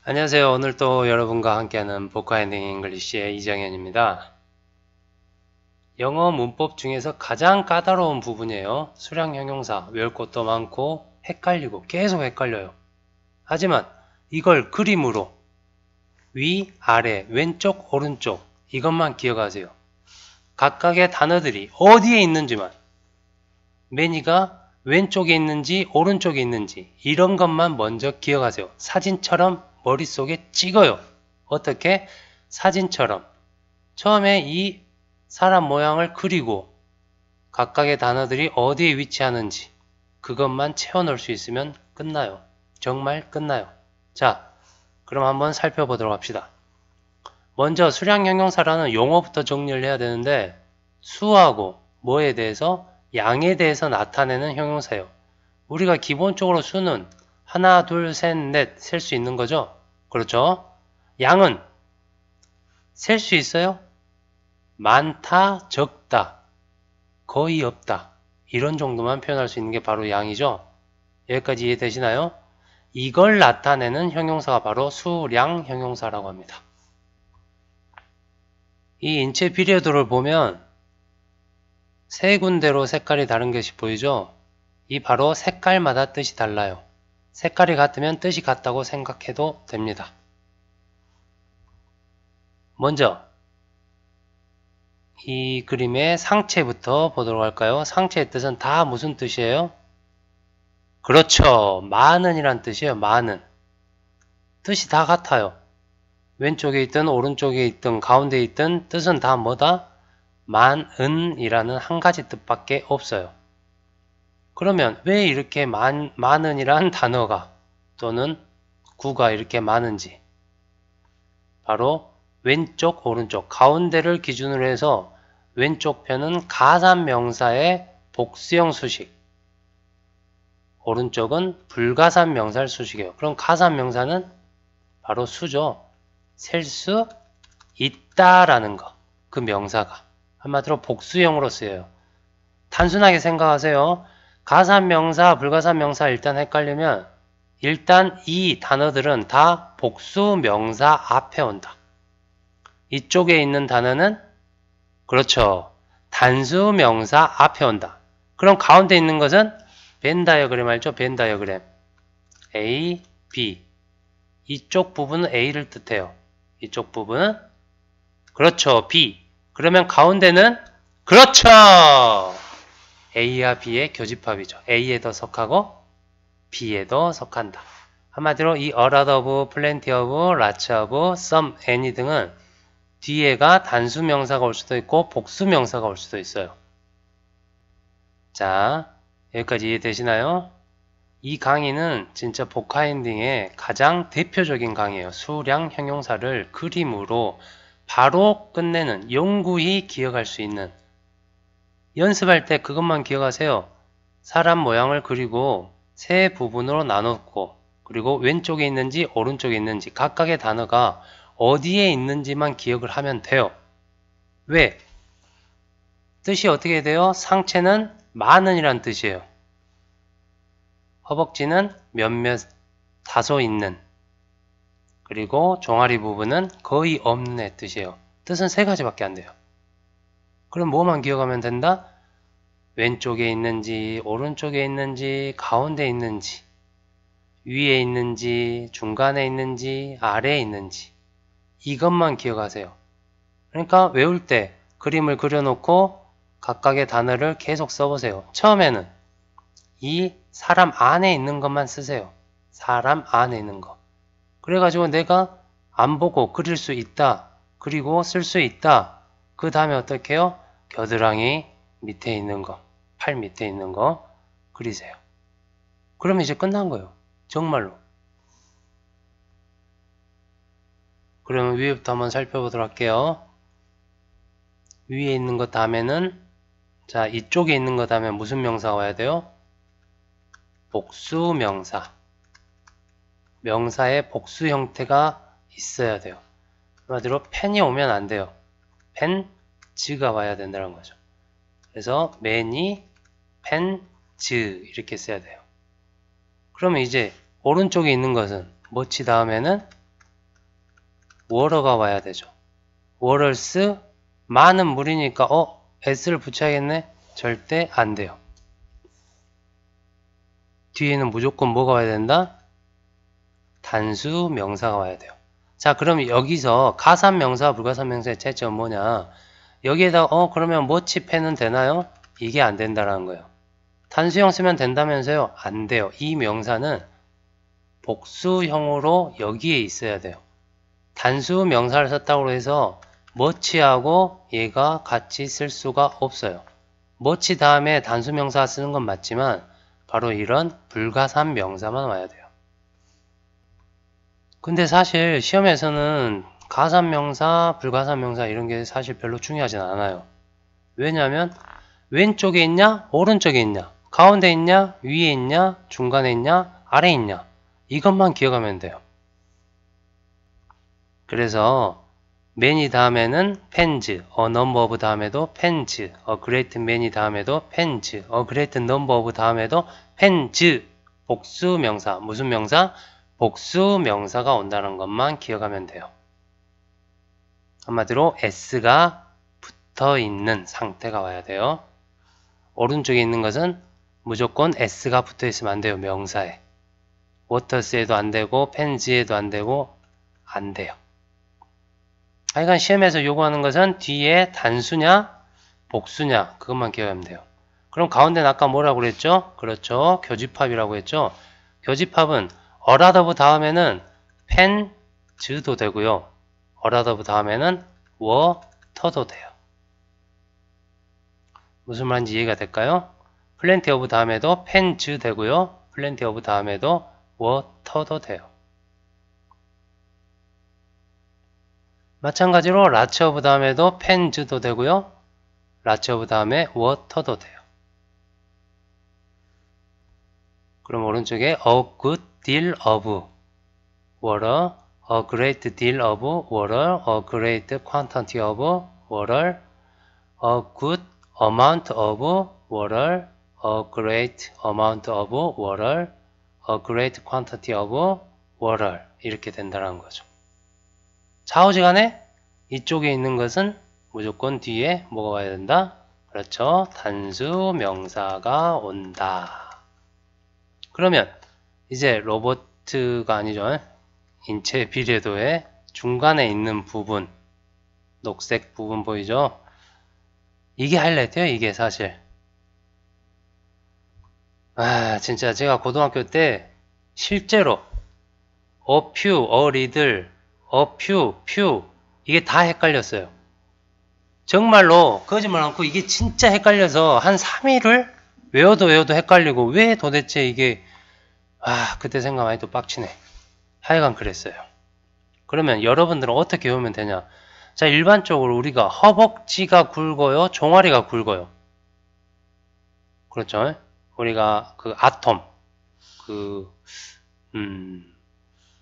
안녕하세요. 오늘 또 여러분과 함께하는 보카엔딩 잉글리시의 이정현입니다. 영어 문법 중에서 가장 까다로운 부분이에요. 수량 형용사, 외울 것도 많고 헷갈리고 계속 헷갈려요. 하지만 이걸 그림으로 위, 아래, 왼쪽, 오른쪽 이것만 기억하세요. 각각의 단어들이 어디에 있는지만 매니가 왼쪽에 있는지 오른쪽에 있는지 이런 것만 먼저 기억하세요. 사진처럼 머릿속에 찍어요. 어떻게? 사진처럼 처음에 이 사람 모양을 그리고 각각의 단어들이 어디에 위치하는지 그것만 채워넣을 수 있으면 끝나요. 정말 끝나요. 자, 그럼 한번 살펴보도록 합시다. 먼저 수량 형용사라는 용어부터 정리를 해야 되는데 수하고 뭐에 대해서? 양에 대해서 나타내는 형용사예요. 우리가 기본적으로 수는 하나, 둘, 셋, 넷 셀 수 있는 거죠? 그렇죠? 양은 셀 수 있어요? 많다, 적다, 거의 없다. 이런 정도만 표현할 수 있는 게 바로 양이죠? 여기까지 이해되시나요? 이걸 나타내는 형용사가 바로 수량 형용사라고 합니다. 이 인체 피리어드를 보면 세 군데로 색깔이 다른 것이 보이죠? 이 바로 색깔마다 뜻이 달라요. 색깔이 같으면 뜻이 같다고 생각해도 됩니다. 먼저 이 그림의 상체부터 보도록 할까요? 상체의 뜻은 다 무슨 뜻이에요? 그렇죠. 많은이란 뜻이에요. 많은. 뜻이 다 같아요. 왼쪽에 있든 오른쪽에 있든 가운데에 있든 뜻은 다 뭐다? 많은이라는 한 가지 뜻밖에 없어요. 그러면 왜 이렇게 많은이란 단어가 또는 구가 이렇게 많은지 바로 왼쪽 오른쪽 가운데를 기준으로 해서 왼쪽 편은 가산명사의 복수형 수식 오른쪽은 불가산명사의 수식이에요. 그럼 가산명사는 바로 수죠. 셀 수 있다라는 거. 그 명사가 한마디로 복수형으로 쓰여요. 단순하게 생각하세요. 가산명사, 불가산명사 일단 헷갈리면 일단 이 단어들은 다 복수명사 앞에 온다. 이쪽에 있는 단어는 그렇죠. 단수명사 앞에 온다. 그럼 가운데 있는 것은 벤 다이어그램 알죠? 벤 다이어그램. A, B. 이쪽 부분은 A를 뜻해요. 이쪽 부분은 그렇죠. B. 그러면 가운데는 그렇죠. A와 B의 교집합이죠. A에도 속하고 B에도 속한다. 한마디로 이 a lot of, plenty of, lots of, some, any 등은 뒤에가 단수명사가 올 수도 있고 복수명사가 올 수도 있어요. 자, 여기까지 이해되시나요? 이 강의는 진짜 보카엔딩의 가장 대표적인 강의예요. 수량 형용사를 그림으로 바로 끝내는 영구히 기억할 수 있는 연습할 때 그것만 기억하세요. 사람 모양을 그리고 세 부분으로 나눴고 그리고 왼쪽에 있는지 오른쪽에 있는지 각각의 단어가 어디에 있는지만 기억을 하면 돼요. 왜? 뜻이 어떻게 돼요? 상체는 많은이란 뜻이에요. 허벅지는 몇몇 다소 있는 그리고 종아리 부분은 거의 없는 뜻이에요. 뜻은 세 가지밖에 안 돼요. 그럼 뭐만 기억하면 된다? 왼쪽에 있는지 오른쪽에 있는지 가운데 있는지 위에 있는지 중간에 있는지 아래에 있는지 이것만 기억하세요. 그러니까 외울 때 그림을 그려놓고 각각의 단어를 계속 써보세요. 처음에는 이 사람 안에 있는 것만 쓰세요. 사람 안에 있는 거. 그래가지고 내가 안 보고 그릴 수 있다. 그리고 쓸 수 있다. 그 다음에 어떻게 해요? 겨드랑이 밑에 있는 거, 팔 밑에 있는 거 그리세요. 그러면 이제 끝난 거예요. 정말로. 그러면 위에부터 한번 살펴보도록 할게요. 위에 있는 것 다음에는 자 이쪽에 있는 것 다음에 무슨 명사가 와야 돼요? 복수명사. 명사의 복수 형태가 있어야 돼요. 한마디로 펜이 오면 안 돼요. 펜즈가 와야 된다는 거죠. 그래서 매니, 펜즈 이렇게 써야 돼요. 그러면 이제 오른쪽에 있는 것은 뭐치 다음에는 워러가 와야 되죠. 워럴스 많은 물이니까 s를 붙여야겠네? 절대 안 돼요. 뒤에는 무조건 뭐가 와야 된다? 단수 명사가 와야 돼요. 자, 그럼 여기서 가산명사, 불가산명사의 차이점은 뭐냐? 여기에다 그러면 뭐치 펜은 되나요? 이게 안 된다라는 거예요. 단수형 쓰면 된다면서요? 안 돼요. 이 명사는 복수형으로 여기에 있어야 돼요. 단수 명사를 썼다고 해서 머치하고 얘가 같이 쓸 수가 없어요. 머치 다음에 단수 명사 쓰는 건 맞지만 바로 이런 불가산 명사만 와야 돼요. 근데 사실 시험에서는 가산명사, 불가산명사 이런 게 사실 별로 중요하진 않아요. 왜냐하면 왼쪽에 있냐, 오른쪽에 있냐, 가운데 있냐, 위에 있냐, 중간에 있냐, 아래에 있냐, 이것만 기억하면 돼요. 그래서 many 다음에는 pens, a number of 다음에도 pens, a great many 다음에도 pens, a great number of 다음에도 pens. 복수 명사, 무슨 명사? 복수 명사가 온다는 것만 기억하면 돼요. 한마디로 s가 붙어 있는 상태가 와야 돼요. 오른쪽에 있는 것은 무조건 s가 붙어 있으면 안 돼요. 명사에. waters에도 안 되고 pens에도 안 되고 안 돼요. 하여간 시험에서 요구하는 것은 뒤에 단수냐 복수냐 그것만 기억하면 돼요. 그럼 가운데는 아까 뭐라고 그랬죠? 그렇죠. 교집합이라고 했죠. 교집합은 어라더브 다음에는 펜즈도 되고요. 어라더브 다음에는 워터도 돼요. 무슨 말인지 이해가 될까요? 플랜티 오브 다음에도 펜즈 되고요. 플랜티 오브 다음에도 워터도 돼요. 마찬가지로 라치 오브 다음에도 펜즈도 되고요. 라치 오브 다음에 워터도 돼요. 그럼 오른쪽에 a good deal of water, a great deal of water, a great quantity of water, a good amount of water, a great amount of water, a great quantity of water 이렇게 된다는 거죠. 좌우지간에 이쪽에 있는 것은 무조건 뒤에 뭐가 와야 된다? 그렇죠. 단수 명사가 온다. 그러면 이제 로버트가 아니죠. 인체 비례도의 중간에 있는 부분, 녹색 부분 보이죠? 이게 하이라이트예요. 이게 사실. 진짜 제가 고등학교 때 실제로 어퓨, 어리들, 어퓨, 퓨 이게 다 헷갈렸어요. 정말로 거짓말 않고 이게 진짜 헷갈려서 한 3일을 외워도 헷갈리고 왜 도대체 이게 그때 생각 많이 또 빡치네. 하여간 그랬어요. 그러면 여러분들은 어떻게 외우면 되냐? 자, 일반적으로 우리가 허벅지가 굵어요? 종아리가 굵어요? 그렇죠? 우리가 그 아톰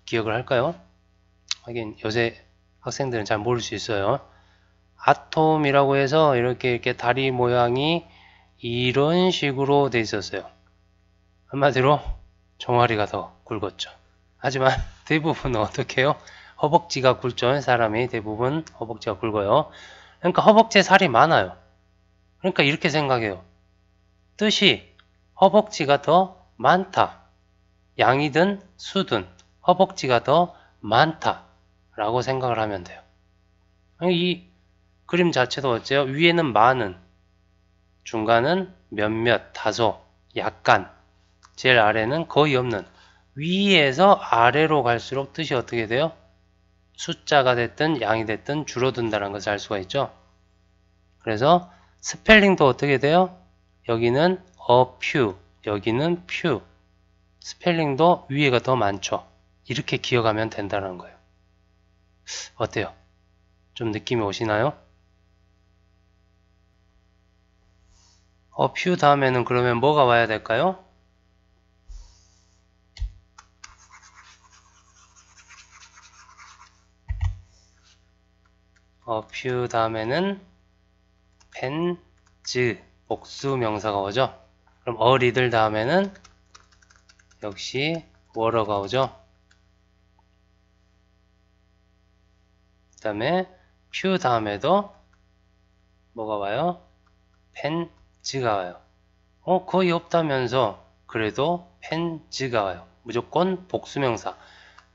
기억을 할까요? 하긴 요새 학생들은 잘 모를 수 있어요. 아톰이라고 해서 이렇게 다리 모양이 이런 식으로 돼 있었어요. 한마디로 종아리가 더 굵었죠. 하지만 대부분은 어떻게 해요? 허벅지가 굵죠. 사람이 대부분 허벅지가 굵어요. 그러니까 허벅지에 살이 많아요. 그러니까 이렇게 생각해요. 뜻이 허벅지가 더 많다. 양이든 수든 허벅지가 더 많다. 라고 생각을 하면 돼요. 이 그림 자체도 어째요? 위에는 많은, 중간은 몇몇, 다소, 약간, 제일 아래는 거의 없는. 위에서 아래로 갈수록 뜻이 어떻게 돼요? 숫자가 됐든 양이 됐든 줄어든다는 것을 알 수가 있죠. 그래서 스펠링도 어떻게 돼요? 여기는 a few, 여기는 few. 스펠링도 위에가 더 많죠. 이렇게 기억하면 된다는 거예요. 어때요? 좀 느낌이 오시나요? a few 다음에는 그러면 뭐가 와야 될까요? a few 다음에는 pens, 복수 명사가 오죠. 그럼 a little 다음에는 역시 water가 오죠. 그 다음에 퓨 다음에도 뭐가 와요? 펜즈가 와요. 거의 없다면서. 그래도 펜즈가 와요. 무조건 복수명사.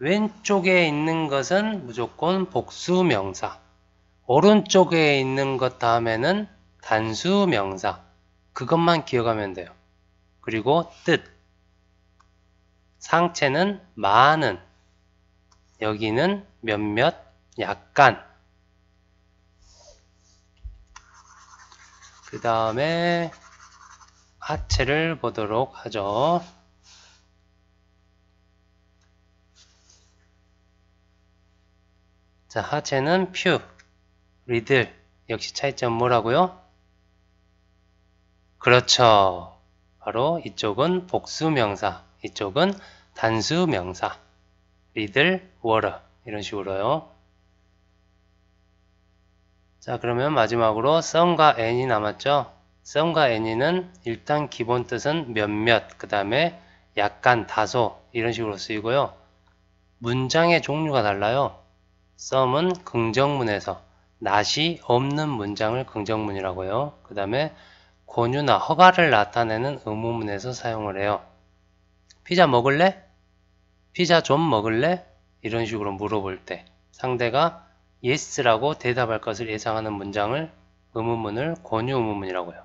왼쪽에 있는 것은 무조건 복수명사. 오른쪽에 있는 것 다음에는 단수명사. 그것만 기억하면 돼요. 그리고 뜻. 상체는 많은. 여기는 몇몇, 약간. 그 다음에 하체를 보도록 하죠. 자, 하체는 퓨, 리들. 역시 차이점 뭐라고요? 그렇죠. 바로 이쪽은 복수명사, 이쪽은 단수명사. 리들, 워러. 이런 식으로요. 자, 그러면 마지막으로 some과 any 남았죠? some과 any는 일단 기본 뜻은 몇몇, 그 다음에 약간, 다소 이런 식으로 쓰이고요. 문장의 종류가 달라요. some은 긍정문에서 not이 없는 문장을 긍정문이라고요. 그 다음에 권유나 허가를 나타내는 의무문에서 사용을 해요. 피자 먹을래? 피자 좀 먹을래? 이런 식으로 물어볼 때 상대가 yes라고 대답할 것을 예상하는 문장을 의문문을 권유 의문문이라고요.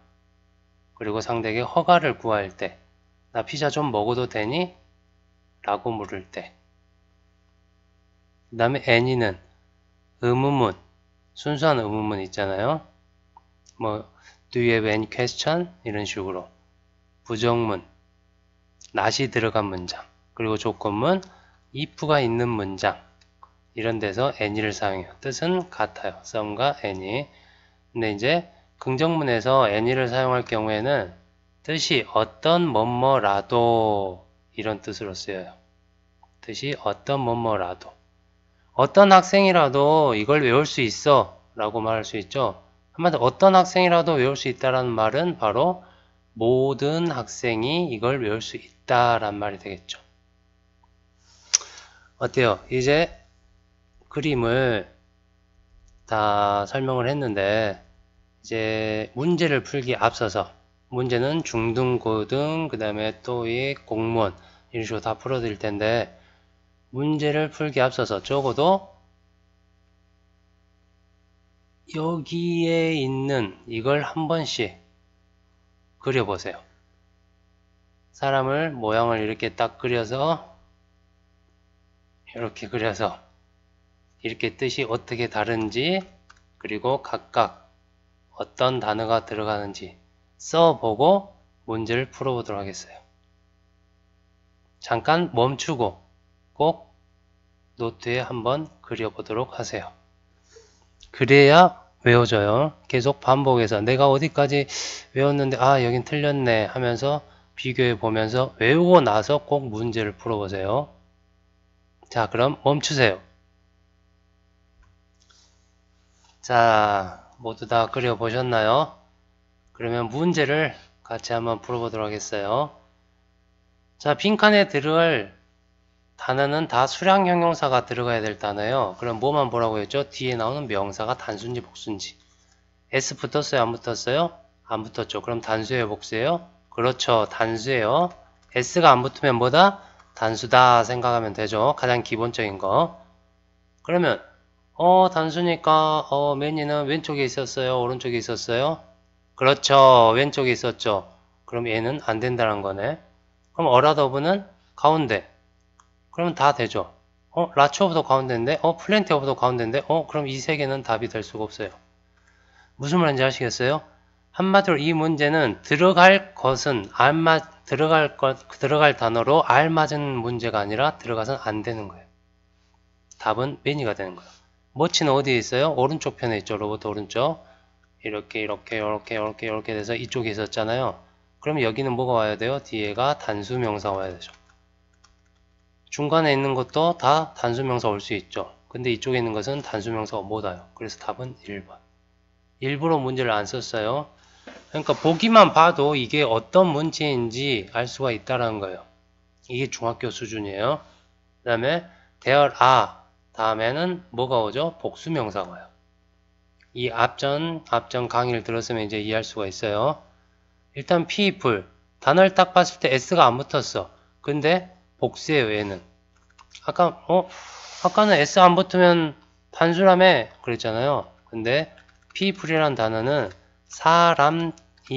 그리고 상대에게 허가를 구할 때 나 피자 좀 먹어도 되니? 라고 물을 때. 그 다음에 any는 의문문, 순수한 의문문 있잖아요. 뭐 do you have any question? 이런 식으로. 부정문, not이 들어간 문장. 그리고 조건문, if가 있는 문장. 이런 데서 any를 사용해요. 뜻은 같아요. some과 any. 근데 이제 긍정문에서 any를 사용할 경우에는 뜻이 어떤 뭐뭐라도 이런 뜻으로 쓰여요. 뜻이 어떤 뭐뭐라도. 어떤 학생이라도 이걸 외울 수 있어 라고 말할 수 있죠. 한마디로 어떤 학생이라도 외울 수 있다라는 말은 바로 모든 학생이 이걸 외울 수 있다란 말이 되겠죠. 어때요? 이제 그림을 다 설명을 했는데 이제 문제를 풀기 앞서서 문제는 중등, 고등, 그 다음에 토익, 공무원 이런 식으로 다 풀어드릴 텐데 문제를 풀기 앞서서 적어도 여기에 있는 이걸 한 번씩 그려보세요. 사람을 모양을 이렇게 딱 그려서 이렇게 그려서 이렇게 뜻이 어떻게 다른지 그리고 각각 어떤 단어가 들어가는지 써보고 문제를 풀어보도록 하겠어요. 잠깐 멈추고 꼭 노트에 한번 그려보도록 하세요. 그래야 외워져요. 계속 반복해서 내가 어디까지 외웠는데 아 여긴 틀렸네 하면서 비교해 보면서 외우고 나서 꼭 문제를 풀어보세요. 자, 그럼 멈추세요. 자, 모두 다 그려보셨나요? 그러면 문제를 같이 한번 풀어보도록 하겠어요. 자, 빈칸에 들어갈 단어는 다 수량 형용사가 들어가야 될 단어예요. 그럼 뭐만 보라고 했죠? 뒤에 나오는 명사가 단수인지 복수인지. S 붙었어요? 안 붙었어요? 안 붙었죠. 그럼 단수예요? 복수예요? 그렇죠. 단수예요. S가 안 붙으면 뭐다? 단수다 생각하면 되죠. 가장 기본적인 거. 그러면 단수니까 매니는 왼쪽에 있었어요? 오른쪽에 있었어요? 그렇죠. 왼쪽에 있었죠. 그럼 얘는 안 된다는 거네. 그럼 어라더브는 가운데. 그러면 다 되죠. 라치 오브도 가운데인데 플랜티 오브도 가운데인데 그럼 이 세 개는 답이 될 수가 없어요. 무슨 말인지 아시겠어요? 한마디로 이 문제는 들어갈 것은 들어갈 단어로 알맞은 문제가 아니라 들어가서는 안 되는 거예요. 답은 매니가 되는 거예요. 머치는 어디에 있어요? 오른쪽 편에 있죠. 로봇 오른쪽. 이렇게 돼서 이쪽에 있었잖아요. 그럼 여기는 뭐가 와야 돼요? 뒤에가 단수명사 와야 되죠. 중간에 있는 것도 다 단수명사 올 수 있죠. 근데 이쪽에 있는 것은 단수명사가 못 와요. 그래서 답은 1번. 일부러 문제를 안 썼어요. 그러니까 보기만 봐도 이게 어떤 문제인지 알 수가 있다는 거예요. 이게 중학교 수준이에요. 그 다음에 there are 다음에는 뭐가 오죠? 복수명사가 와요. 이 앞전 강의를 들었으면 이제 이해할 수가 있어요. 일단 people 단어를 딱 봤을 때 s가 안 붙었어. 근데 복수예요, 얘는. 아까는 s 안 붙으면 단수라며 그랬잖아요. 근데 people이라는 단어는 사람이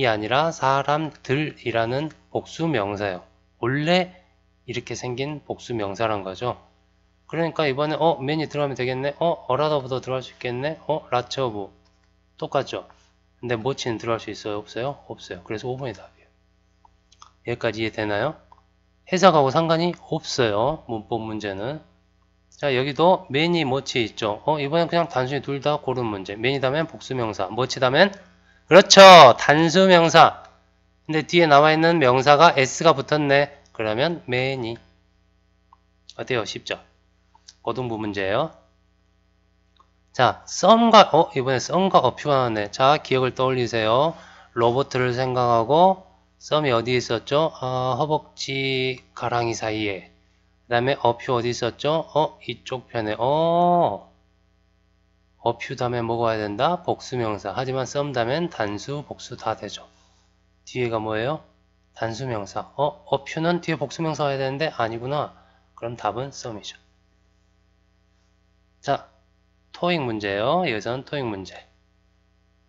아니라 사람들이라는 복수명사예요. 원래 이렇게 생긴 복수명사란 거죠. 그러니까 이번에 맨이 들어가면 되겠네. 어라더부터 들어갈 수 있겠네. 라처브 똑같죠. 근데 모치는 들어갈 수 있어요? 없어요? 없어요. 그래서 5번이 답이에요. 여기까지 이해되나요? 해석하고 상관이 없어요. 문법 문제는. 자, 여기도 맨이 모치 있죠. 이번엔 그냥 단순히 둘 다 고른 문제. 맨이다면 복수명사, 모치다면 그렇죠. 단수명사. 근데 뒤에 나와있는 명사가 s가 붙었네. 그러면 맨이. 어때요? 쉽죠? 고등부 문제예요. 자, 이번에 썸과 어퓨가 나왔네. 자, 기억을 떠올리세요. 로봇을 생각하고 썸이 어디에 있었죠? 허벅지 가랑이 사이에. 그 다음에 어퓨 어디 있었죠? 이쪽 편에. 어퓨 다음에 뭐가 와야 된다? 복수명사. 하지만 썸 다음엔 단수, 복수 다 되죠. 뒤에가 뭐예요? 단수명사. 어퓨는 뒤에 복수명사 와야 되는데 아니구나. 그럼 답은 썸이죠. 자, 토익 문제예요. 여기서는 토익 문제.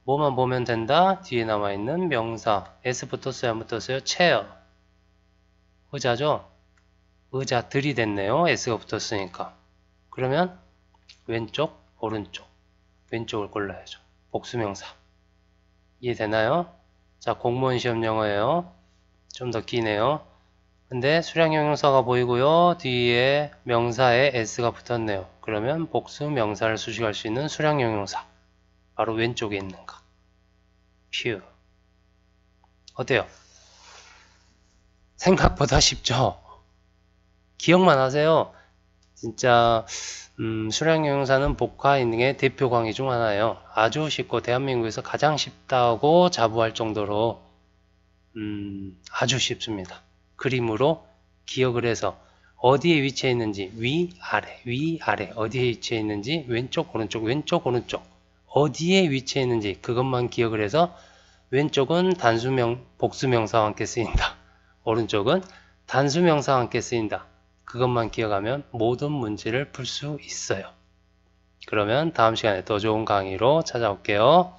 뭐만 보면 된다? 뒤에 남아있는 명사. S 붙었어요? 안 붙었어요? chair. 의자죠? 의자들이 됐네요. S가 붙었으니까. 그러면 왼쪽, 오른쪽. 왼쪽을 골라야죠. 복수명사. 이해되나요? 자, 공무원 시험 영어예요. 좀 더 기네요. 근데 수량형용사가 보이고요. 뒤에 명사에 s가 붙었네요. 그러면 복수명사를 수식할 수 있는 수량형용사. 바로 왼쪽에 있는 거. few. 어때요? 생각보다 쉽죠? 기억만 하세요. 진짜 수량형용사는 복화 인능의 대표 강의 중 하나예요. 아주 쉽고 대한민국에서 가장 쉽다고 자부할 정도로 아주 쉽습니다. 그림으로 기억을 해서 어디에 위치해 있는지 위, 아래 어디에 위치해 있는지 왼쪽, 오른쪽 어디에 위치해 있는지 그것만 기억을 해서 왼쪽은 복수명사와 함께 쓰인다. 오른쪽은 단수명사와 함께 쓰인다. 그것만 기억하면 모든 문제를 풀 수 있어요. 그러면 다음 시간에 더 좋은 강의로 찾아올게요.